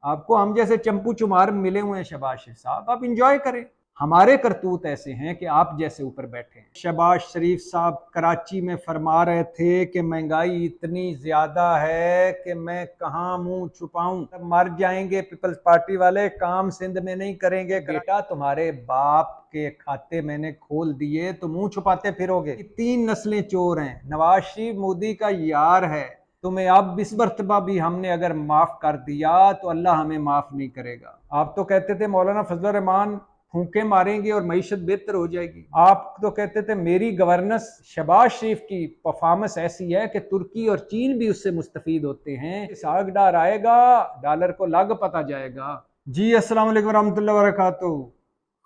आपको हम जैसे चंपू चुमार मिले हुए हैं शहबाज शरीफ साहब, आप इंजॉय करें। हमारे करतूत ऐसे हैं कि आप जैसे ऊपर बैठे हैं। शहबाज शरीफ साहब कराची में फरमा रहे थे कि महंगाई इतनी ज्यादा है कि मैं कहाँ मुंह छुपाऊं, मर जाएंगे पीपल्स पार्टी वाले, काम सिंध में नहीं करेंगे। बेटा तुम्हारे बाप के खाते मैंने खोल दिए तो मुंह छुपाते फिरोगे। 3 नस्लें चोर हैं। नवाज शरीफ मोदी का यार है। तुम्हें अब इस मर्तबा भी हमने अगर माफ कर दिया तो अल्लाह हमें माफ नहीं करेगा। आप तो कहते थे मौलाना फजल रहमान फूंके मारेंगे और मईशत बेहतर हो जाएगी। आप तो कहते थे मेरी गवर्नेंस, शहबाज शरीफ की परफॉर्मेंस ऐसी है कि तुर्की और चीन भी उससे मुस्तफीद होते हैं। साग डार आएगा, डॉलर को लग पता जाएगा। जी अस्सलाम वालेकुम रहमतुल्लाहि व बरकातुहू।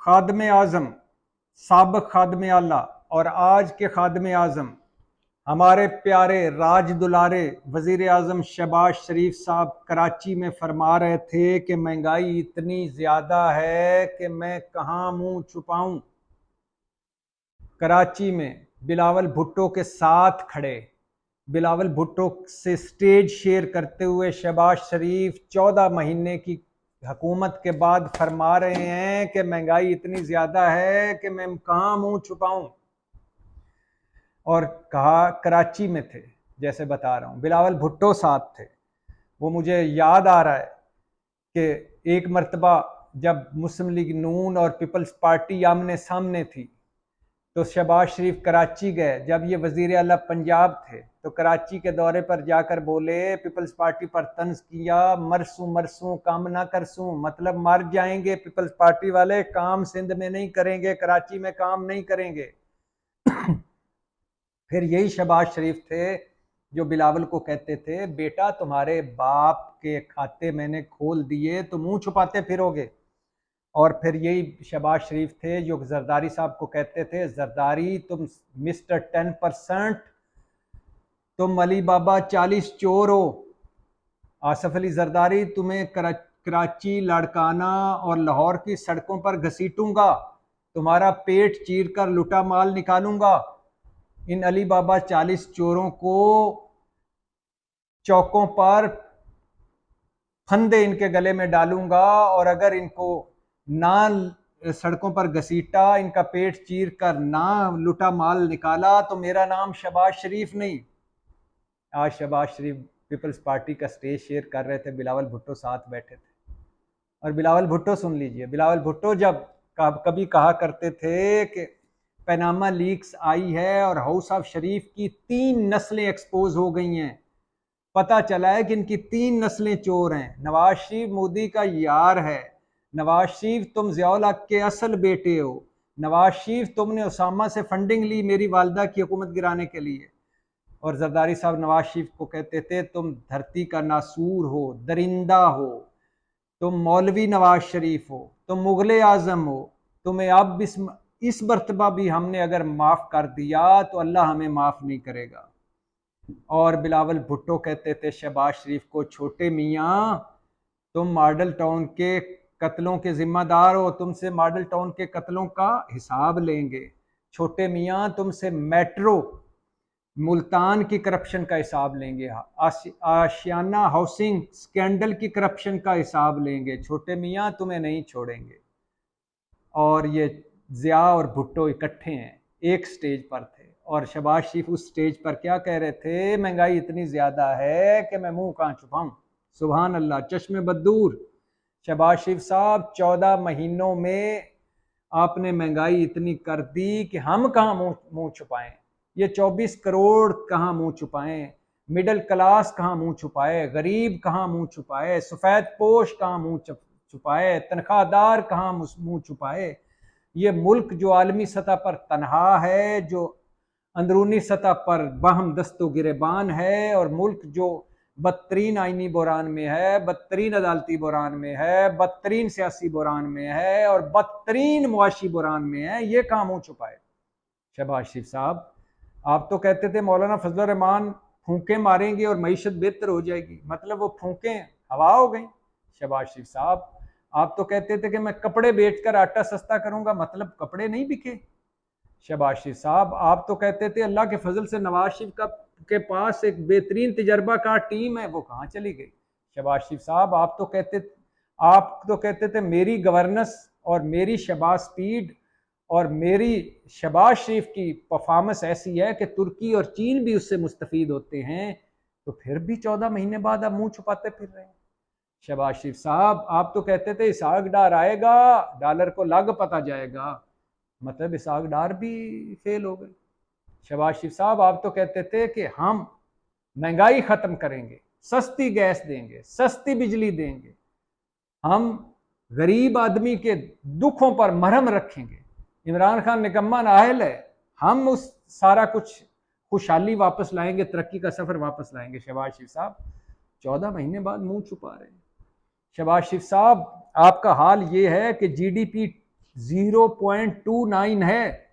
खादम आजम, साबिक खादम आला और आज के खादम आजम हमारे प्यारे राज दुलारे वजीर आजम शहबाज शरीफ साहब कराची में फरमा रहे थे कि महंगाई इतनी ज्यादा है कि मैं कहाँ मुंह छुपाऊं। कराची में बिलावल भुट्टो के साथ खड़े, बिलावल भुट्टो से स्टेज शेयर करते हुए शहबाज शरीफ 14 महीने की हुकूमत के बाद फरमा रहे हैं कि महंगाई इतनी ज्यादा है कि मैं कहाँ मुंह छुपाऊं। और कहा कराची में थे, जैसे बता रहा हूँ, बिलावल भुट्टो साथ थे। वो मुझे याद आ रहा है कि एक मर्तबा जब मुस्लिम लीग नून और पीपल्स पार्टी आमने सामने थी तो शहबाज शरीफ कराची गए। जब ये वजीर आला पंजाब थे तो कराची के दौरे पर जाकर बोले, पीपल्स पार्टी पर तंज किया, मरसूं मरसूं काम ना करसूं, मतलब मर जाएंगे पीपल्स पार्टी वाले, काम सिंध में नहीं करेंगे, कराची में काम नहीं करेंगे। फिर यही शहबाज शरीफ थे जो बिलावल को कहते थे बेटा तुम्हारे बाप के खाते मैंने खोल दिए तो मुंह छुपाते फिरोगे। और फिर यही शहबाज शरीफ थे जो जरदारी साहब को कहते थे जरदारी तुम मिस्टर 10%, तुम अली बाबा 40 चोर हो। आसफ अली जरदारी तुम्हें कराची, लाड़काना और लाहौर की सड़कों पर घसीटूंगा, तुम्हारा पेट चीर कर लुटा माल निकालूंगा। इन अली बाबा 40 चोरों को चौकों पर फंदे इनके गले में डालूंगा और अगर इनको ना सड़कों पर घसीटा, इनका पेट चीर कर ना लुटा माल निकाला तो मेरा नाम शहबाज शरीफ नहीं। आज शहबाज शरीफ पीपल्स पार्टी का स्टेज शेयर कर रहे थे, बिलावल भुट्टो साथ बैठे थे। और बिलावल भुट्टो सुन लीजिए, बिलावल भुट्टो जब कभी कहा करते थे कि पैनामा लीक्स आई है और हाउस ऑफ शरीफ की 3 नस्लें एक्सपोज हो गई हैं, पता चला है कि इनकी 3 नस्लें चोर हैं। नवाज शरीफ मोदी का यार है। नवाज शरीफ तुम ज़ियाउल हक के असल बेटे हो। नवाज शरीफ तुमने उसामा से फंडिंग ली मेरी वालदा की हुकूमत गिराने के लिए। और जरदारी साहब नवाज शरीफ को कहते थे तुम धरती का नासूर हो, दरिंदा हो, तुम मौलवी नवाज शरीफ हो, तुम मुगले आजम हो, तुम्हें अब इस मर्तबा भी हमने अगर माफ़ कर दिया तो अल्लाह हमें माफ़ नहीं करेगा। और बिलावल भुट्टो कहते थे शहबाज शरीफ को, छोटे मियाँ तुम मॉडल टाउन के कत्लों के जिम्मेदार हो, तुमसे मॉडल टाउन के कत्लों का हिसाब लेंगे। छोटे मियाँ तुमसे मेट्रो मुल्तान की करप्शन का हिसाब लेंगे, आशियाना हाउसिंग स्कैंडल की करप्शन का हिसाब लेंगे। छोटे मियाँ तुम्हें नहीं छोड़ेंगे। और ये ज़िया और भुट्टो इकट्ठे हैं, एक स्टेज पर थे और शहबाज शरीफ उस स्टेज पर क्या कह रहे थे, महंगाई इतनी ज़्यादा है कि मैं मुंह कहाँ छुपाऊँ। सुभान अल्लाह, चश्मे बदूर। शहबाज शरीफ साहब 14 महीनों में आपने महंगाई इतनी कर दी कि हम कहाँ मुंह छुपाएं। ये 24 करोड़ कहाँ मुंह छुपाएं, मिडिल क्लास कहाँ मुंह छुपाए, गरीब कहाँ मुंह छुपाए, सफ़ेद पोश कहाँ मुंह छुपाए, तनख्वाहदार कहाँ मुंह छुपाए। ये मुल्क जो आलमी सतह पर तनहा है, जो अंदरूनी सतह पर बाहम दस्तो गिरेबान है, और मुल्क जो बदतरीन आइनी बुरान में है, बदतरीन अदालती बुरान में है, बदतरीन सियासी बुरान में है और बदतरीन मुआशी बुरान में है, ये कहाँ मुंह छुपाए। शहबाज शरीफ साहब आप तो कहते थे मौलाना फजल रहमान फूंके मारेंगे और मईशत बेहतर हो जाएगी, मतलब वो फूंके हवा हो गई। शहबाज शरीफ साहब आप तो कहते थे कि मैं कपड़े बेचकर आटा सस्ता करूंगा, मतलब कपड़े नहीं बिके। शहबाज शरीफ साहब आप तो कहते थे अल्लाह के फजल से नवाज शरीफ के पास एक बेहतरीन तजर्बाकार टीम है, वो कहाँ चली गई। शहबाज शरीफ साहब आप तो कहते आप तो कहते थे मेरी गवर्नेंस और मेरी शहबाज स्पीड और मेरी शहबाज शरीफ की परफॉर्मेंस ऐसी है कि तुर्की और चीन भी उससे मुस्तफीद होते हैं, तो फिर भी 14 महीने बाद आप मुंह छुपाते फिर रहे हैं। शहबाज शरीफ साहब, आप तो कहते थे इसहाक डार आएगा, डॉलर को लग पता जाएगा, मतलब इसहाक डार भी फेल हो गए। शहबाज शरीफ साहब, आप तो कहते थे कि हम महंगाई खत्म करेंगे, सस्ती गैस देंगे, सस्ती बिजली देंगे, हम गरीब आदमी के दुखों पर मरहम रखेंगे। इमरान खान निकम्मा नाअहल है, हम उस सारा कुछ खुशहाली वापस लाएंगे, तरक्की का सफर वापस लाएंगे। शहबाज शरीफ साहब 14 महीने बाद मुंह छुपा रहे हैं। शहबाज शरीफ साहब, आपका हाल ये है कि जीडीपी 0.29 है,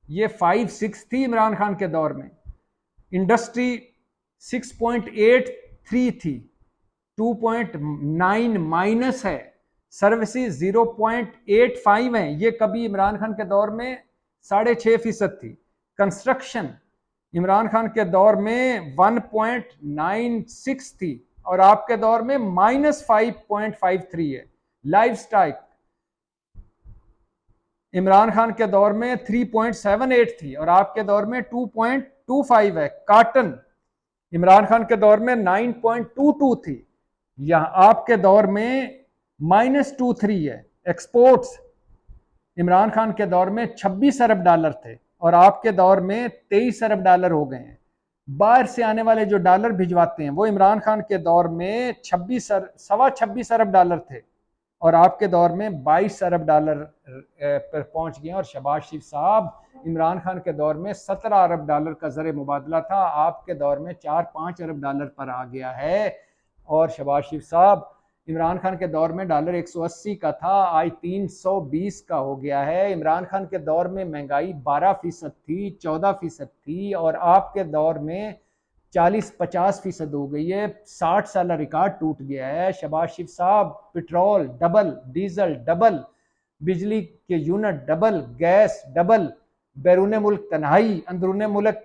ये 5-6 थी इमरान खान के दौर में, इंडस्ट्री 6.83 थी, 2.9 माइनस है, सर्विसेज 0.85 है, ये कभी इमरान खान के दौर में 6.5% थी, कंस्ट्रक्शन इमरान खान के दौर में 1.96 थी और आपके दौर में -5.53 है। लाइफ स्टाइल इमरान खान के दौर में 3.78 थी और आपके दौर में 2.25 है। कॉटन इमरान खान के दौर में 9.22 थी, यहां आपके दौर में -23 है। एक्सपोर्ट्स इमरान खान के दौर में 26 अरब डॉलर थे और आपके दौर में 23 अरब डॉलर हो गए हैं। बाहर से आने वाले जो डॉलर भिजवाते हैं वो इमरान खान के दौर में 26 अरब डॉलर थे और आपके दौर में 22 अरब डॉलर पर पहुंच गए। और शहबाज शरीफ साहब, इमरान खान के दौर में 17 अरब डॉलर का ज़र मुबादला था, आपके दौर में 4-5 अरब डॉलर पर आ गया है। और शहबाज शरीफ साहब, इमरान खान के दौर में डॉलर 180 का था, आज 320 का हो गया है। इमरान खान के दौर में महंगाई 12% थी, 14% थी और आपके दौर में 40-50% हो गई है। 60 साल रिकॉर्ड टूट गया है। शहबाज शरीफ साहब, पेट्रोल डबल, डीजल डबल, बिजली के यूनिट डबल, गैस डबल, बैरून मुल्क तन्हाई, अंदरून मुल्क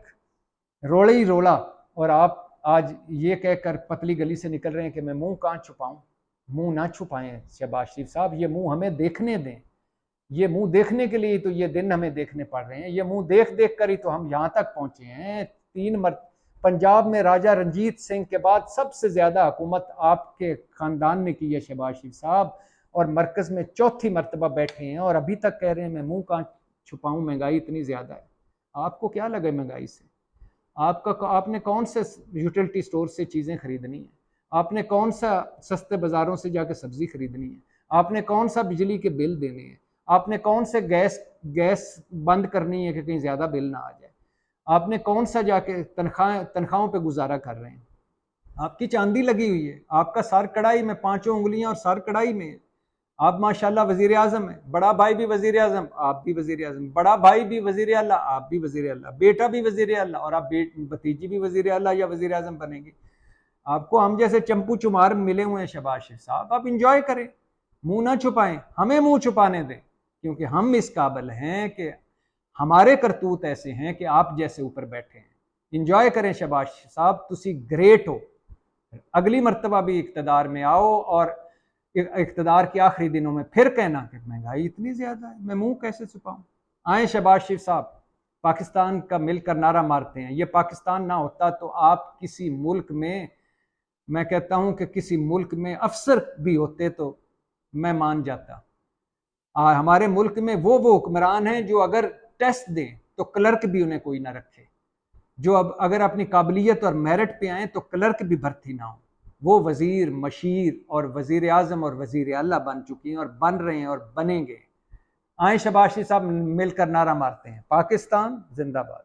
रोले ही रोला, और आप आज ये कहकर पतली गली से निकल रहे हैं कि मैं मुंह कहाँ छुपाऊं। मुंह ना छुपाएं शहबाज शरीफ साहब, ये मुंह हमें देखने दें। ये मुंह देखने के लिए तो ये दिन हमें देखने पड़ रहे हैं, ये मुंह देख देख कर ही तो हम यहाँ तक पहुंचे हैं। पंजाब में राजा रंजीत सिंह के बाद सबसे ज्यादा हुकूमत आपके खानदान ने की है शहबाज शरीफ साहब, और मरकज में चौथी मरतबा बैठे हैं और अभी तक कह रहे हैं मैं मुंह कहाँ छुपाऊं, महंगाई इतनी ज्यादा है। आपको क्या लगे महंगाई से? आपने कौन से यूटिलिटी स्टोर से चीजें खरीदनी है? आपने कौन सा सस्ते बाजारों से जाकर सब्जी खरीदनी है? आपने कौन सा बिजली के बिल देने हैं? आपने कौन से गैस बंद करनी है कि कहीं ज्यादा बिल ना आ जाए? आपने कौन सा जाके तनख्वाहों पे गुजारा कर रहे हैं? आपकी चांदी लगी हुई है, आपका सर कढ़ाई में, 5 उंगलियां और सर कढ़ाई में। आप माशाल्लाह वजीर आजम है, बड़ा भाई भी वजीर आजम, आप भी वजीर आजम, बड़ा भाई भी वजीर आला, आप भी वजीर आला, बेटा भी वजीर आला, और आप भतीजी भी वजीर आला या वजीर आजम बनेंगे। आपको हम जैसे चंपू चुमार मिले हुए हैं शहबाज शरीफ साहब, आप इंजॉय करें, मुंह ना छुपाएं, हमें मुंह छुपाने दें, क्योंकि हम इस काबिल हैं कि हमारे करतूत ऐसे हैं कि आप जैसे ऊपर बैठे हैं। इंजॉय करें शहबाज साहब, तुसी ग्रेट हो, अगली मरतबा भी इक्तदार में आओ और इक्तदार के आखिरी दिनों में फिर कहना कि महंगाई इतनी ज्यादा है, मैं मुंह कैसे छुपाऊं। आए शहबाज शरीफ साहब, पाकिस्तान का मिलकर नारा मारते हैं। ये पाकिस्तान ना होता तो आप किसी मुल्क में, मैं कहता हूं कि किसी मुल्क में अफसर भी होते तो मैं मान जाता। हमारे मुल्क में वो हुक्मरान हैं जो अगर टेस्ट दें तो क्लर्क भी उन्हें कोई ना रखे, जो अब अगर अपनी काबिलियत और मेरिट पे आए तो क्लर्क भी भर्ती ना हो। वो वजीर, मशीर और वजीर आजम और वजीर आला बन चुकी हैं और बन रहे हैं और बनेंगे। आए शहबाज शरीफ साहब, मिलकर नारा मारते हैं, पाकिस्तान जिंदाबाद।